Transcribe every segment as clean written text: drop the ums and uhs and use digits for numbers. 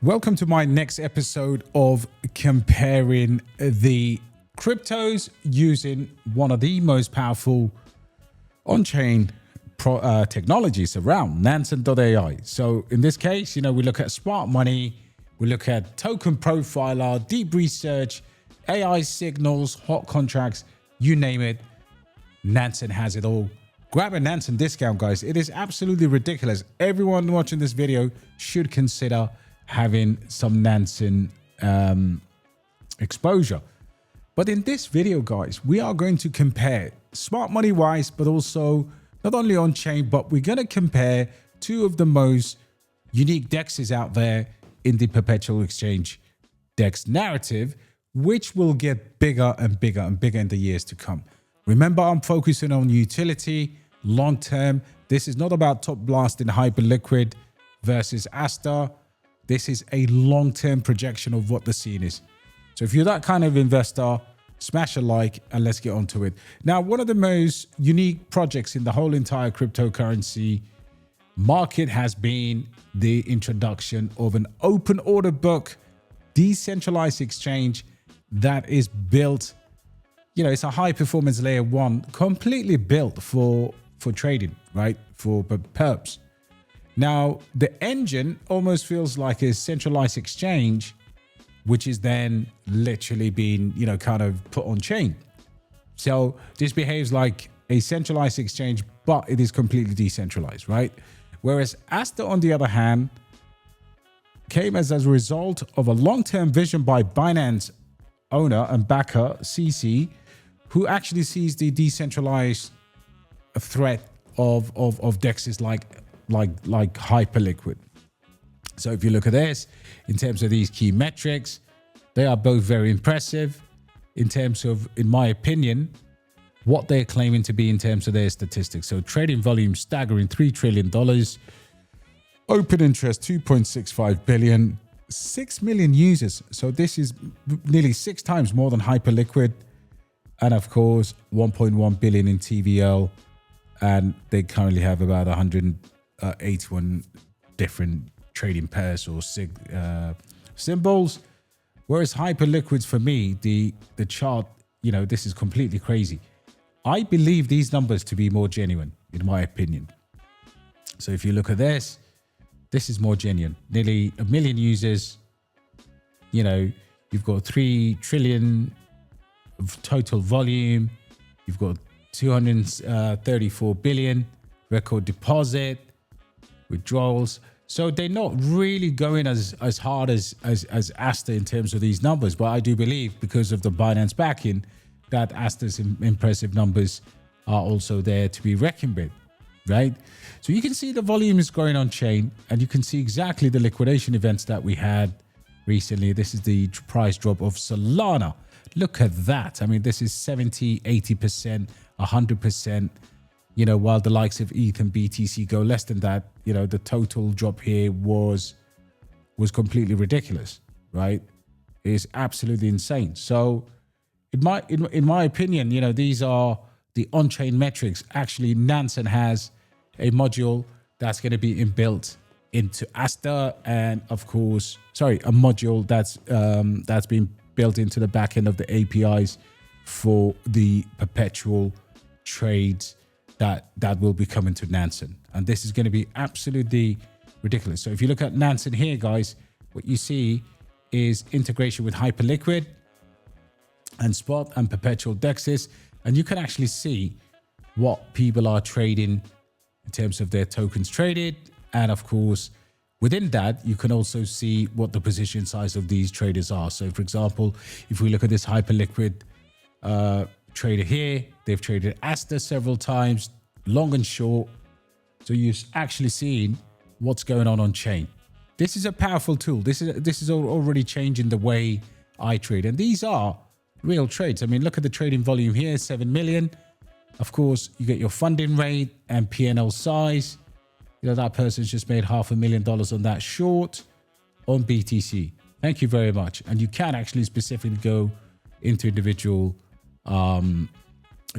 Welcome to my next episode of comparing the cryptos using one of the most powerful on-chain technologies around, Nansen.ai. So in this case, we look at smart money, we look at token profiler, deep research, AI signals, hot contracts, you name it. Nansen has it all. Grab a Nansen discount, guys. It is absolutely ridiculous. Everyone watching this video should consider having some Nansen exposure. But in this video, guys, we are going to compare smart money wise, but also not only on chain, but we're going to compare two of the most unique DEXs out there in the perpetual exchange DEX narrative, which will get bigger and bigger and bigger in the years to come. Remember, I'm focusing on utility, long term. This is not about top blasting Hyperliquid versus Aster. This is a long-term projection of what the scene is. So if you're that kind of investor, smash a like and let's get onto it. Now, one of the most unique projects in the whole entire cryptocurrency market has been the introduction of an open order book, decentralized exchange that is built, it's a high performance layer one, completely built for trading, right? For perps. Now, the engine almost feels like a centralized exchange, which is then literally being, kind of put on chain. So this behaves like a centralized exchange, but it is completely decentralized, right? Whereas Aster, on the other hand, came as a result of a long-term vision by Binance owner and backer, CC, who actually sees the decentralized threat of DEXs like Hyperliquid. So if you look at this, in terms of these key metrics, they are both very impressive in terms of, in my opinion, what they're claiming to be in terms of their statistics. So trading volume staggering $3 trillion, open interest 2.65 billion, 6 million users. So this is nearly 6 times more than Hyperliquid. And of course, 1.1 billion in TVL. And they currently have about 181 different trading pairs or symbols. Whereas Hyperliquids, for me, the chart, this is completely crazy. I believe these numbers to be more genuine, in my opinion. So if you look at this is more genuine. Nearly 1 million users. You've got 3 trillion of total volume. You've got 234 billion record deposit, withdrawals. So they're not really going as hard as Aster in terms of these numbers. But I do believe, because of the Binance backing, that Aster's impressive numbers are also there to be reckoned with, right? So you can see the volume is growing on chain, and you can see exactly the liquidation events that we had recently. This is the price drop of Solana. Look at that. I mean, this is 70, 80%, 100%. While the likes of ETH and BTC go less than that, the total drop here was completely ridiculous, right? It is absolutely insane. So in my opinion, these are the on-chain metrics. Actually, Nansen has a module that's going to be inbuilt into Aster, and of course, a module that's been built into the back end of the APIs for the perpetual trades that will be coming to Nansen. And this is going to be absolutely ridiculous. So if you look at Nansen here, guys, what you see is integration with Hyperliquid and spot and perpetual DEXs. And you can actually see what people are trading in terms of their tokens traded. And of course, within that, you can also see what the position size of these traders are. So for example, if we look at this Hyperliquid trader here, they've traded Aster several times, long and short. So you're actually seeing what's going on chain. This is a powerful tool. This is already changing the way I trade. And these are real trades. I mean, look at the trading volume here, 7 million. Of course, you get your funding rate and P&L size. That person's just made $500,000 on that short on BTC. Thank you very much. And you can actually specifically go into individual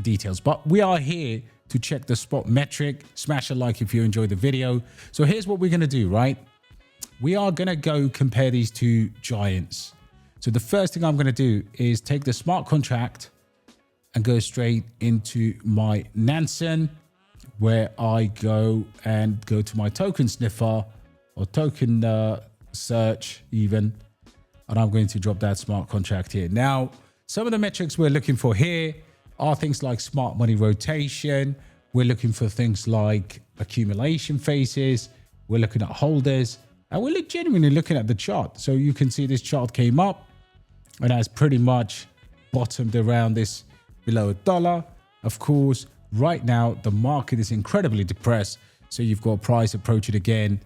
details. But we are here to check the spot metric. Smash a like if you enjoyed the video. So here's what we're going to do, right? we are going to go compare these two giants. So the first thing I'm going to do is take the smart contract and go straight into my Nansen, where I go to my token sniffer or token search even, and I'm going to drop that smart contract here. Now, some of the metrics we're looking for here are things like smart money rotation. We're looking for things like accumulation phases. We're looking at holders, and we're genuinely looking at the chart. So you can see this chart came up and has pretty much bottomed around this below $1. Of course, right now the market is incredibly depressed. So you've got price approaching again,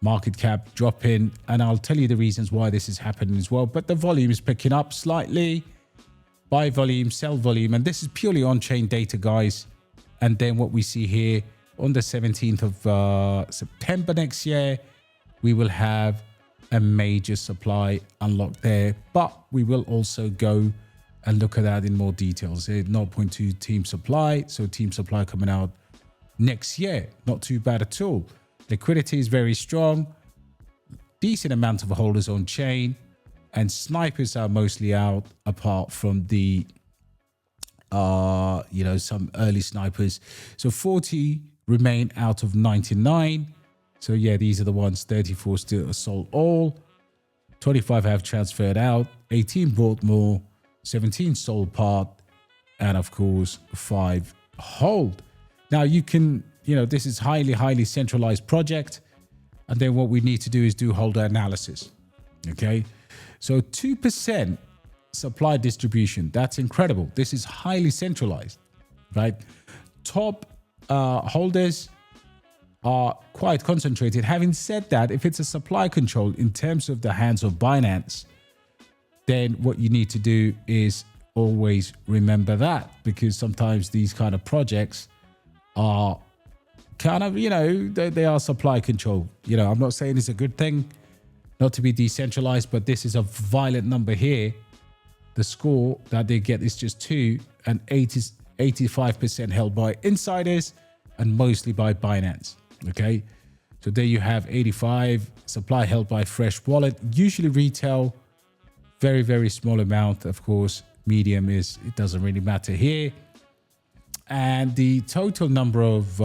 market cap dropping, and I'll tell you the reasons why this is happening as well. But the volume is picking up slightly. Buy volume, sell volume, and this is purely on-chain data, guys. And then what we see here on the 17th of September next year, we will have a major supply unlock there, but we will also go and look at that in more details. 0.2 team supply, so team supply coming out next year, not too bad at all. Liquidity is very strong, decent amount of holders on chain, and snipers are mostly out, apart from the some early snipers. So 40 remain out of 99. So yeah, these are the ones. 34 still sold all, 25 have transferred out, 18 bought more, 17 sold part, and of course 5 hold. Now you can, this is highly centralized project, and then what we need to do is do holder analysis. Okay, so 2% supply distribution, that's incredible. This is highly centralized, right? Top holders are quite concentrated. Having said that, if it's a supply control in terms of the hands of Binance, then what you need to do is always remember that, because sometimes these kind of projects are kind of, they are supply control. I'm not saying it's a good thing not to be decentralized, but this is a violent number here. The score that they get is just 2, and 85% held by insiders and mostly by Binance. Okay, so there you have 85 supply held by fresh wallet, usually retail, very small amount. Of course, medium it doesn't really matter here. And the total number of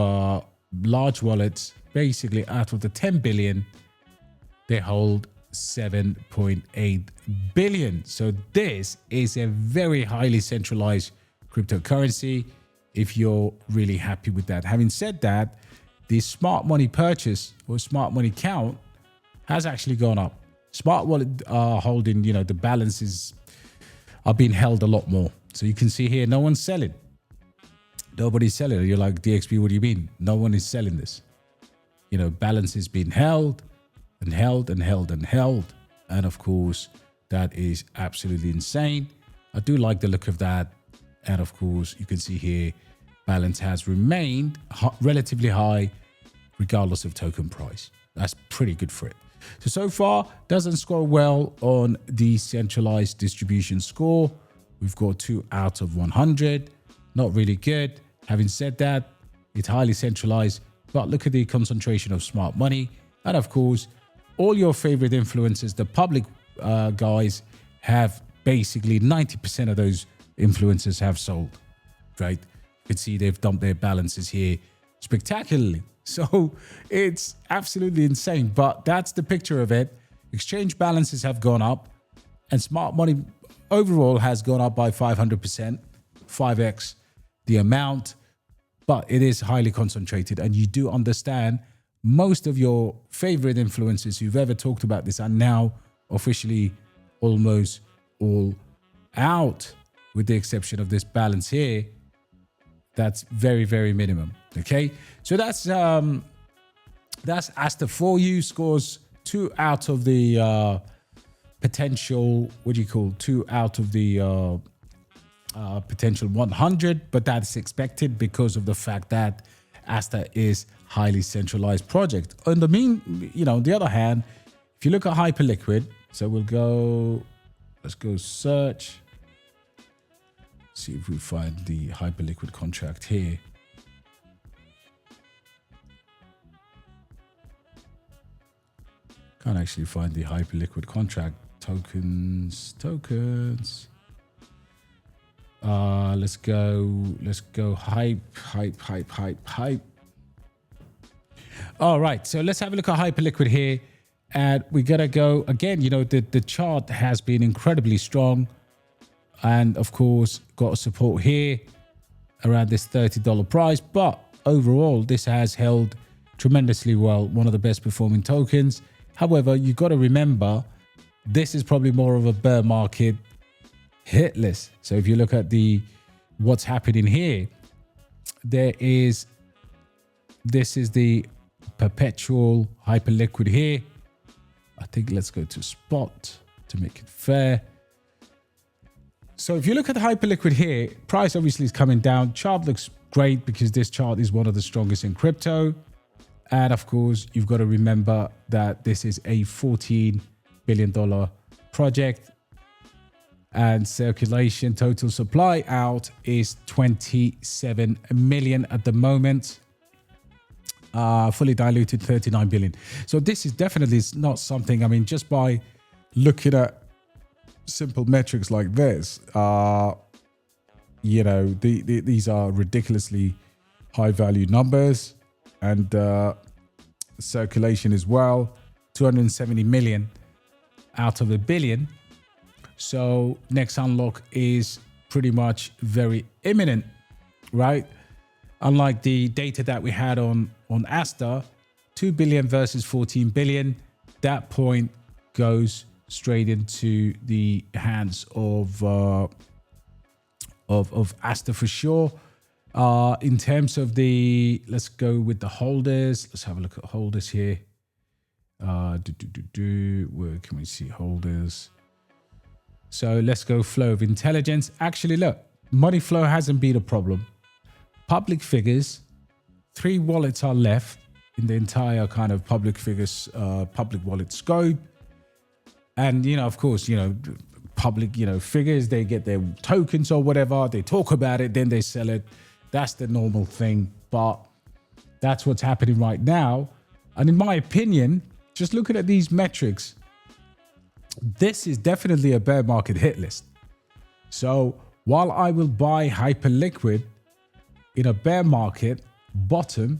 large wallets, basically out of the 10 billion, they hold 7.8 billion. So this is a very highly centralized cryptocurrency, if you're really happy with that. Having said that, the smart money purchase or smart money count has actually gone up. Smart wallet are holding, the balances are being held a lot more. So you can see here, no one's selling. Nobody's selling it. You're like, DXB, what do you mean? No one is selling this. Balance is being held and held and held and held. And of course, that is absolutely insane. I do like the look of that. And of course, you can see here, balance has remained relatively high, regardless of token price. That's pretty good for it. So far, doesn't score well on the centralized distribution score. We've got 2 out of 100. Not really good. Having said that, it's highly centralized, but look at the concentration of smart money. And of course, all your favorite influencers, the public guys, have basically 90% of those influencers have sold, right? You can see they've dumped their balances here spectacularly. So it's absolutely insane, but that's the picture of it. Exchange balances have gone up, and smart money overall has gone up by 500%, 5x the amount, but it is highly concentrated. And you do understand most of your favorite influencers who've ever talked about this are now officially almost all out, with the exception of this balance here. That's very minimum. Okay, so that's Aster for you. Scores 2 out of the potential, 2 out of the potential 100, but that's expected because of the fact that Aster is highly centralized project. On the on the other hand, if you look at Hyperliquid, so let's go search, see if we find the Hyperliquid contract here. Can't actually find the Hyperliquid contract. Tokens. Let's go hype. All right, so let's have a look at Hyperliquid here. And we gotta go again, you know, the chart has been incredibly strong. And of course, got support here around this $30 price. But overall, this has held tremendously well. One of the best performing tokens. However, you got to remember, this is probably more of a bear market hit list. So if you look at what's happening here, this is the perpetual Hyperliquid here. I think let's go to spot to make it fair. So if you look at the Hyperliquid here, price obviously is coming down. Chart looks great because this chart is one of the strongest in crypto. And of course, you've got to remember that this is a $14 billion project. And circulation total supply out is 27 million at the moment. Fully diluted 39 billion. So this is definitely not something, I mean, just by looking at simple metrics like this, you know, these are ridiculously high value numbers. And circulation as well, 270 million out of a billion. So next unlock is pretty much very imminent, right? Unlike the data that we had on Aster, 2 billion versus 14 billion, that point goes straight into the hands of Aster for sure. In terms of let's go with the holders. Let's have a look at holders here. Where can we see holders? So let's go flow of intelligence. Actually, look, money flow hasn't been a problem. Public figures, 3 wallets are left in the entire kind of public figures, public wallet scope. And, you know, of course, you know, public, you know, figures, they get their tokens or whatever. They talk about it, then they sell it. That's the normal thing, but that's what's happening right now. And in my opinion, just looking at these metrics, this is definitely a bear market hit list. So while I will buy Hyperliquid in a bear market bottom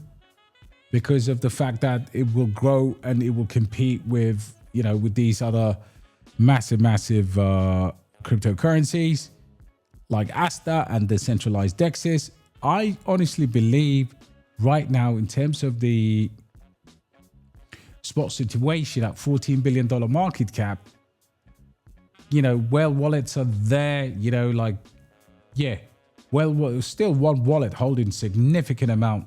because of the fact that it will grow and it will compete with, you know, with these other massive cryptocurrencies like Aster and decentralized DEXs, I honestly believe right now, in terms of the spot situation at $14 billion market cap, you know, well, wallets are there, you know, like, yeah, well, still one wallet holding significant amount,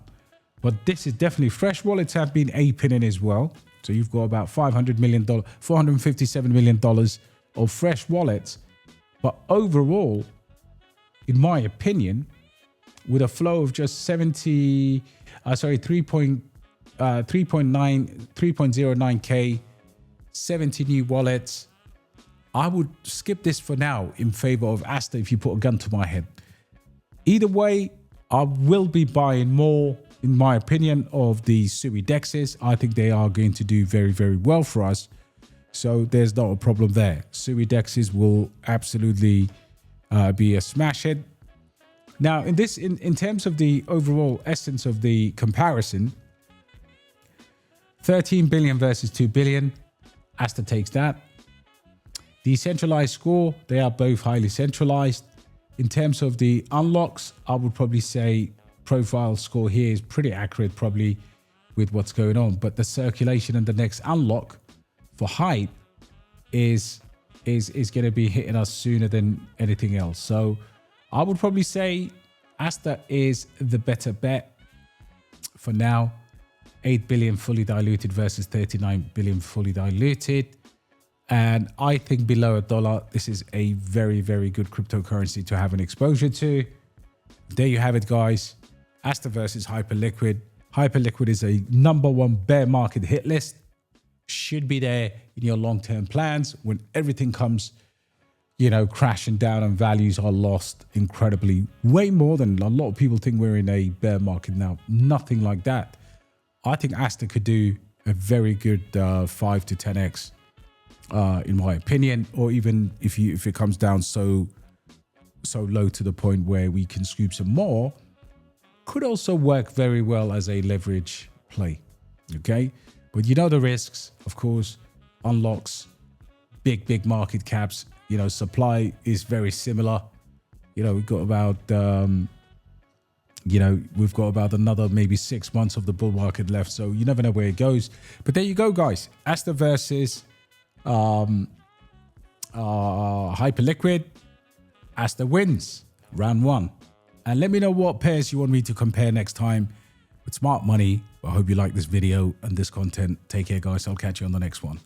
but this is definitely fresh wallets have been aping in as well. So you've got about $500 million, $457 million of fresh wallets. But overall, in my opinion, with a flow of just 3.09K, 70 new wallets, I would skip this for now in favor of Aster if you put a gun to my head. Either way, I will be buying more, in my opinion, of the Sui DEXs. I think they are going to do very, very well for us. So there's not a problem there. Sui DEXs will absolutely be a smash hit. Now, in terms of the overall essence of the comparison, 13 billion versus 2 billion, Aster takes that. Decentralized score, they are both highly centralized. In terms of the unlocks, I would probably say profile score here is pretty accurate probably with what's going on. But the circulation and the next unlock for Hype is going to be hitting us sooner than anything else. So I would probably say Aster is the better bet for now. 8 billion fully diluted versus 39 billion fully diluted. And I think below $1, this is a very, very good cryptocurrency to have an exposure to. There you have it, guys. Aster versus Hyperliquid. Hyperliquid is a #1 bear market hit list. Should be there in your long-term plans when everything comes, you know, crashing down and values are lost incredibly. Way more than a lot of people think we're in a bear market now. Nothing like that. I think Aster could do a very good 5 to 10x, in my opinion. Or even if it comes down so low to the point where we can scoop some more, could also work very well as a leverage play. Okay, but you know the risks, of course. Unlocks, big market caps. You know, supply is very similar. You know, we've got about another maybe 6 months of the bull market left, so you never know where it goes. But there you go, guys. Aster versus Hyperliquid. Aster wins round 1. And let me know what pairs you want me to compare next time with smart money. I hope you like this video and this content. Take care, guys. I'll catch you on the next one.